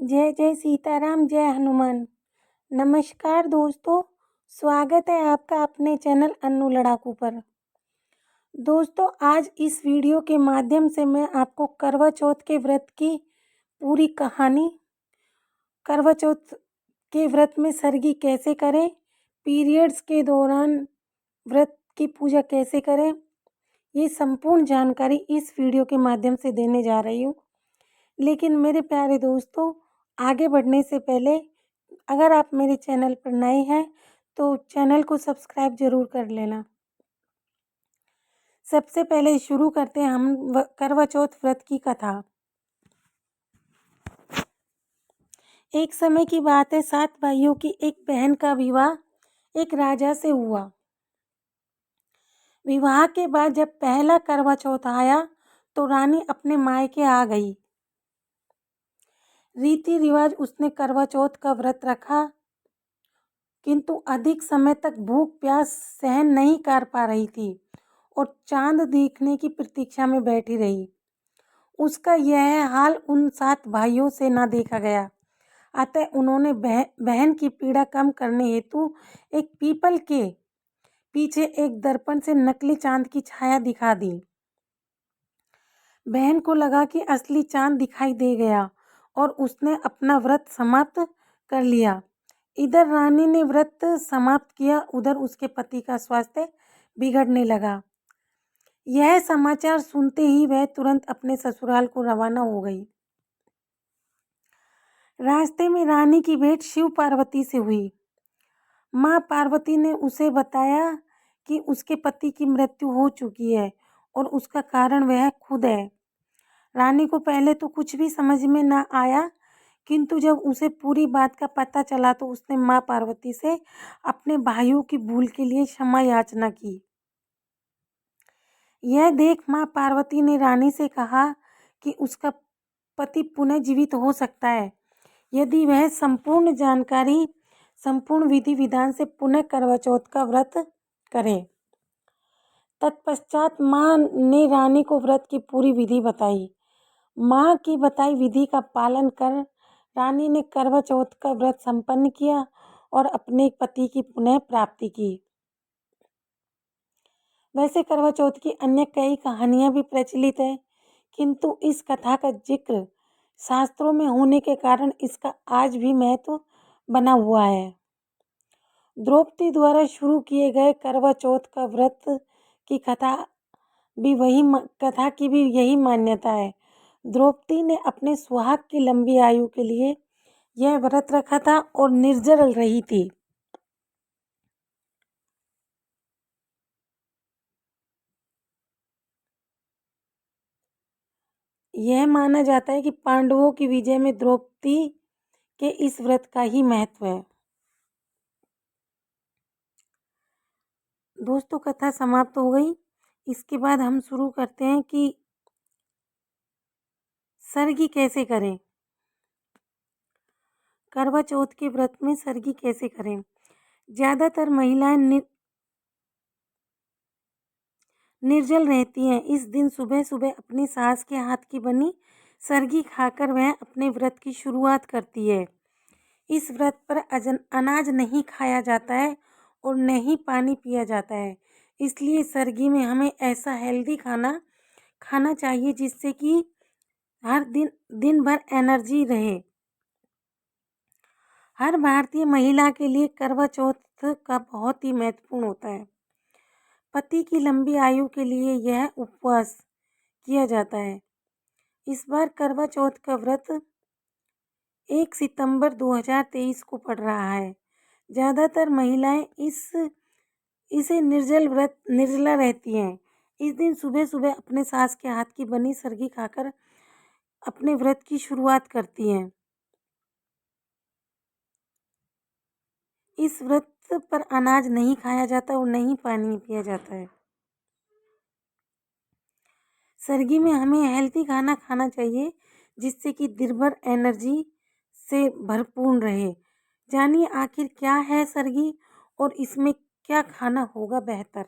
जय जय सीताराम, जय हनुमान। नमस्कार दोस्तों, स्वागत है आपका अपने चैनल अन्नू लड़ाकू पर। दोस्तों, आज इस वीडियो के माध्यम से मैं आपको करवा चौथ के व्रत की पूरी कहानी, करवा चौथ के व्रत में सरगी कैसे करें, पीरियड्स के दौरान व्रत की पूजा कैसे करें, ये संपूर्ण जानकारी इस वीडियो के माध्यम से देने जा रही हूँ। लेकिन मेरे प्यारे दोस्तों, आगे बढ़ने से पहले अगर आप मेरे चैनल पर नए हैं तो चैनल को सब्सक्राइब जरूर कर लेना। सबसे पहले शुरू करते हैं हम करवा चौथ व्रत की कथा। एक समय की बात है, 7 भाइयों की एक बहन का विवाह एक राजा से हुआ। विवाह के बाद जब पहला करवा चौथ आया तो रानी अपने मायके आ गई। रीति रिवाज उसने करवा चौथ का व्रत रखा, किंतु अधिक समय तक भूख प्यास सहन नहीं कर पा रही थी और चांद देखने की प्रतीक्षा में बैठी रही। उसका यह हाल उन 7 भाइयों से न देखा गया। अतः उन्होंने बहन की पीड़ा कम करने हेतु एक पीपल के पीछे एक दर्पण से नकली चांद की छाया दिखा दी। बहन को लगा कि असली चांद दिखाई दे गया और उसने अपना व्रत समाप्त कर लिया। इधर रानी ने व्रत समाप्त किया, उधर उसके पति का स्वास्थ्य बिगड़ने लगा। यह समाचार सुनते ही वह तुरंत अपने ससुराल को रवाना हो गई। रास्ते में रानी की भेंट शिव पार्वती से हुई। माँ पार्वती ने उसे बताया कि उसके पति की मृत्यु हो चुकी है और उसका कारण वह खुद है। रानी को पहले तो कुछ भी समझ में न आया, किंतु जब उसे पूरी बात का पता चला तो उसने माँ पार्वती से अपने भाइयों की भूल के लिए क्षमा याचना की। यह देख माँ पार्वती ने रानी से कहा कि उसका पति पुनः जीवित हो सकता है यदि वह संपूर्ण विधि विधान से पुनः करवा चौथ का व्रत करे। तत्पश्चात माँ ने रानी को व्रत की पूरी विधि बताई। माँ की बताई विधि का पालन कर रानी ने करवा चौथ का व्रत संपन्न किया और अपने पति की पुनः प्राप्ति की। वैसे करवा चौथ की अन्य कई कहानियां भी प्रचलित है, किंतु इस कथा का जिक्र शास्त्रों में होने के कारण इसका आज भी महत्व बना हुआ है। द्रौपदी द्वारा शुरू किए गए करवा चौथ का व्रत की कथा की भी यही मान्यता है। द्रौपदी ने अपने सुहाग की लंबी आयु के लिए यह व्रत रखा था और निर्जल रही थी। यह माना जाता है कि पांडवों की विजय में द्रौपदी के इस व्रत का ही महत्व है। दोस्तों, कथा समाप्त हो गई। इसके बाद हम शुरू करते हैं कि सरगी कैसे करें। करवा चौथ के व्रत में सरगी कैसे करें। ज्यादातर महिलाएं निर्जल रहती हैं। इस दिन सुबह सुबह अपनी सास के हाथ की बनी सरगी खाकर वह अपने व्रत की शुरुआत करती है। इस व्रत पर अनाज नहीं खाया जाता है और न ही पानी पिया जाता है। इसलिए सरगी में हमें ऐसा हेल्दी खाना खाना चाहिए जिससे कि हर दिन भर एनर्जी रहे। हर भारतीय महिला के लिए करवा चौथ का बहुत ही महत्वपूर्ण होता है। पति की लंबी आयु के लिए यह उपवास किया जाता है। इस बार करवा चौथ का व्रत 1 सितंबर 2023 को पड़ रहा है। ज़्यादातर महिलाएं इसे निर्जला रहती हैं। इस दिन सुबह सुबह अपने सास के हाथ की बनी सरगी खाकर अपने व्रत की शुरुआत करती हैं। इस व्रत पर अनाज नहीं खाया जाता और नहीं पानी पिया जाता है। सरगी में हमें हेल्थी खाना खाना चाहिए जिससे कि दिन भर एनर्जी से भरपूर रहे। जानिए आखिर क्या है सरगी और इसमें क्या खाना होगा बेहतर।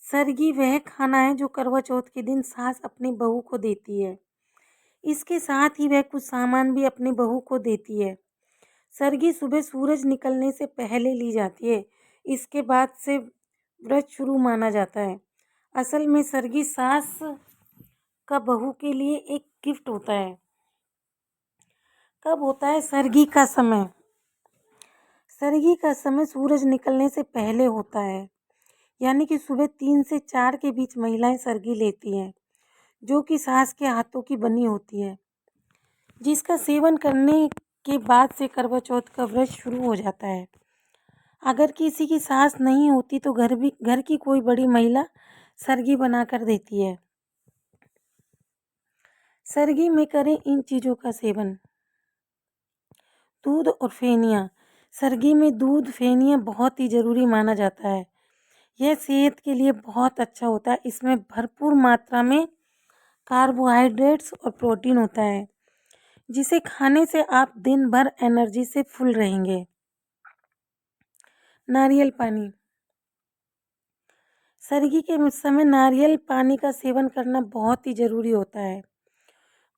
सरगी वह खाना है जो करवा चौथ के दिन सास अपनी बहू को देती है। इसके साथ ही वह कुछ सामान भी अपनी बहू को देती है। सरगी सुबह सूरज निकलने से पहले ली जाती है। इसके बाद से व्रत शुरू माना जाता है। असल में सरगी सास का बहू के लिए एक गिफ्ट होता है। कब होता है सरगी का समय? सरगी का समय सूरज निकलने से पहले होता है, यानी कि सुबह 3 से 4 के बीच महिलाएं सरगी लेती हैं, जो कि सास के हाथों की बनी होती है, जिसका सेवन करने के बाद से करवा चौथ का व्रत शुरू हो जाता है। अगर किसी की सास नहीं होती तो घर की कोई बड़ी महिला सरगी बना कर देती है। सरगी में करें इन चीज़ों का सेवन। दूध और फेनियाँ। सरगी में दूध फेनियाँ बहुत ही ज़रूरी माना जाता है। यह सेहत के लिए बहुत अच्छा होता है। इसमें भरपूर मात्रा में कार्बोहाइड्रेट्स और प्रोटीन होता है, जिसे खाने से आप दिन भर एनर्जी से फुल रहेंगे। नारियल पानी। सरगी के समय नारियल पानी का सेवन करना बहुत ही ज़रूरी होता है,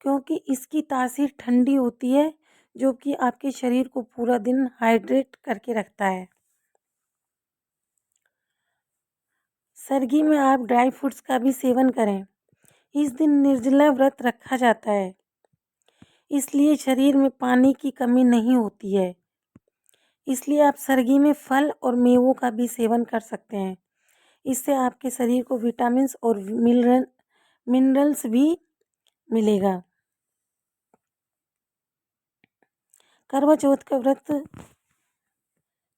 क्योंकि इसकी तासीर ठंडी होती है, जो कि आपके शरीर को पूरा दिन हाइड्रेट करके रखता है। सरगी में आप ड्राई फ्रूट्स का भी सेवन करें। इस दिन निर्जला व्रत रखा जाता है, इसलिए शरीर में पानी की कमी नहीं होती है। इसलिए आप सरगी में फल और मेवों का भी सेवन कर सकते हैं। इससे आपके शरीर को विटामिन्स और मिनरल्स भी मिलेगा। करवा चौथ का व्रत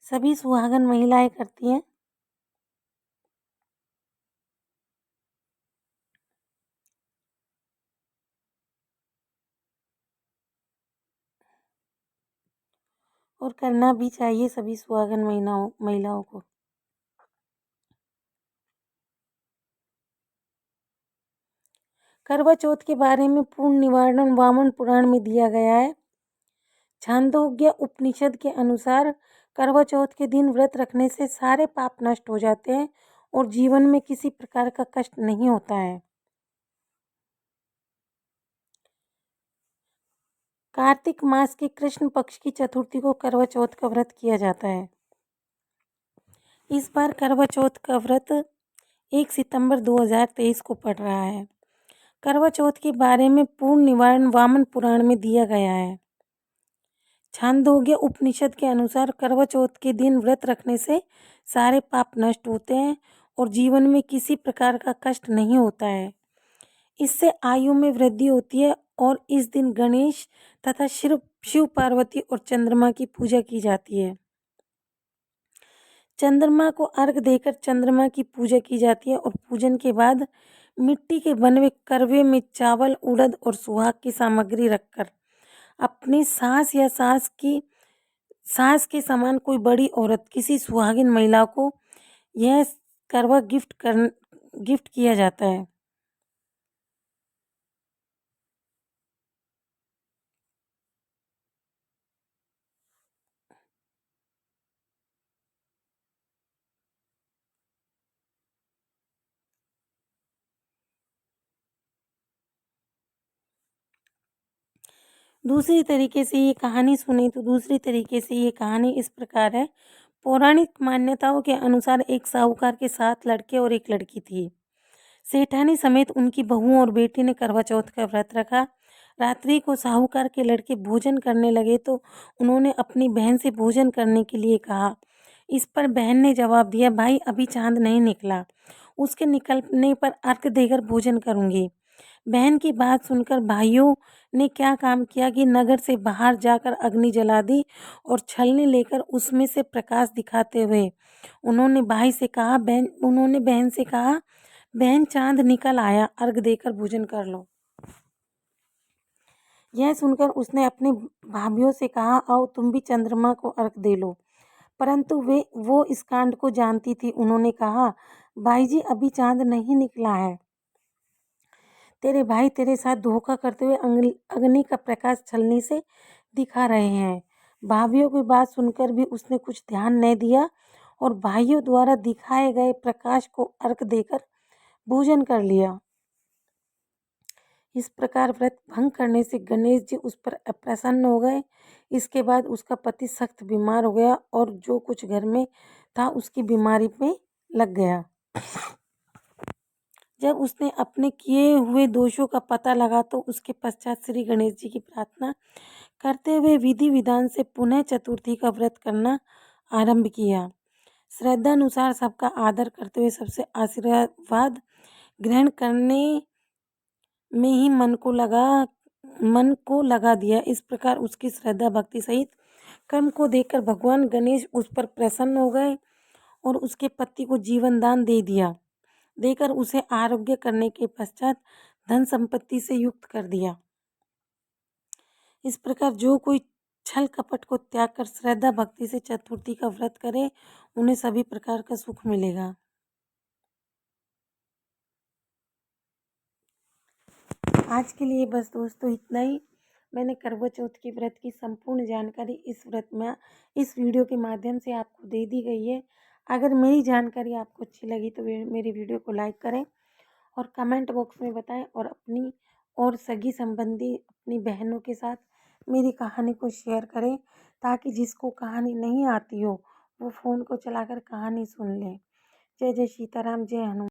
सभी सुहागन महिलाएं करती हैं। और करना भी चाहिए सभी सुहागन महिलाओं को। करवा चौथ के बारे में पूर्ण निवारण वामन पुराण में दिया गया है। छांदोग्य उपनिषद के अनुसार करवा चौथ के दिन व्रत रखने से सारे पाप नष्ट हो जाते हैं और जीवन में किसी प्रकार का कष्ट नहीं होता है। कार्तिक मास के कृष्ण पक्ष की चतुर्थी को करवा चौथ का व्रत किया जाता है। इस बार करवा चौथ का व्रत 1 सितंबर 2023 को पड़ रहा है। करवा चौथ के बारे में पूर्ण निवारण वामन पुराण में दिया गया है। छांदोग्य उपनिषद के अनुसार करवा चौथ के दिन व्रत रखने से सारे पाप नष्ट होते हैं और जीवन में किसी प्रकार का कष्ट नहीं होता है। इससे आयु में वृद्धि होती है और इस दिन गणेश तथा शिव पार्वती और चंद्रमा की पूजा की जाती है। चंद्रमा को अर्घ देकर चंद्रमा की पूजा की जाती है और पूजन के बाद मिट्टी के बने हुए करवे में चावल, उड़द और सुहाग की सामग्री रखकर अपनी सास या सास के समान कोई बड़ी औरत, किसी सुहागिन महिला को यह करवा गिफ्ट किया जाता है। दूसरी तरीके से ये कहानी सुने तो दूसरी तरीके से ये कहानी इस प्रकार है। पौराणिक मान्यताओं के अनुसार एक साहूकार के 7 लड़के और एक लड़की थी। सेठानी समेत उनकी बहुओं और बेटी ने करवा चौथ का व्रत रखा। रात्रि को साहूकार के लड़के भोजन करने लगे तो उन्होंने अपनी बहन से भोजन करने के लिए कहा। इस पर बहन ने जवाब दिया, भाई अभी चांद नहीं निकला, उसके निकलने पर अर्घ देकर भोजन करूंगी। बहन की बात सुनकर भाइयों ने क्या काम किया कि नगर से बाहर जाकर अग्नि जला दी और छलनी लेकर उसमें से प्रकाश दिखाते हुए उन्होंने बहन से कहा, बहन चांद निकल आया, अर्घ देकर भोजन कर लो। यह सुनकर उसने अपनी भाभीियों से कहा, आओ तुम भी चंद्रमा को अर्घ दे लो। परंतु वो इस कांड को जानती थी। उन्होंने कहा, भाई जी अभी चांद नहीं निकला है, तेरे भाई तेरे साथ धोखा करते हुए अग्नि का प्रकाश छलनी से दिखा रहे हैं। भाभीियों की बात सुनकर भी उसने कुछ ध्यान नहीं दिया और भाइयों द्वारा दिखाए गए प्रकाश को अर्घ देकर भोजन कर लिया। इस प्रकार व्रत भंग करने से गणेश जी उस पर अप्रसन्न हो गए। इसके बाद उसका पति सख्त बीमार हो गया और जो कुछ घर में था उसकी बीमारी में लग गया। जब उसने अपने किए हुए दोषों का पता लगा तो उसके पश्चात श्री गणेश जी की प्रार्थना करते हुए विधि विधान से पुनः चतुर्थी का व्रत करना आरंभ किया। श्रद्धानुसार सबका आदर करते हुए सबसे आशीर्वाद ग्रहण करने में ही मन को लगा दिया। इस प्रकार उसकी श्रद्धा भक्ति सहित कर्म को देखकर भगवान गणेश उस पर प्रसन्न हो गए और उसके पति को जीवन दान देकर उसे आरोग्य करने के पश्चात धन संपत्ति से युक्त कर दिया। इस प्रकार जो कोई छल कपट को त्याग कर श्रद्धा भक्ति से चतुर्थी का व्रत करे उन्हें सभी प्रकार का सुख मिलेगा। आज के लिए बस दोस्तों इतना ही। मैंने करवा चौथ के व्रत की संपूर्ण जानकारी इस वीडियो के माध्यम से आपको दे दी गई है। अगर मेरी जानकारी आपको अच्छी लगी तो मेरी वीडियो को लाइक करें और कमेंट बॉक्स में बताएं और अपनी और सगी संबंधी अपनी बहनों के साथ मेरी कहानी को शेयर करें ताकि जिसको कहानी नहीं आती हो वो फ़ोन को चलाकर कहानी सुन ले। जय जय सीताराम, जय हनुमान।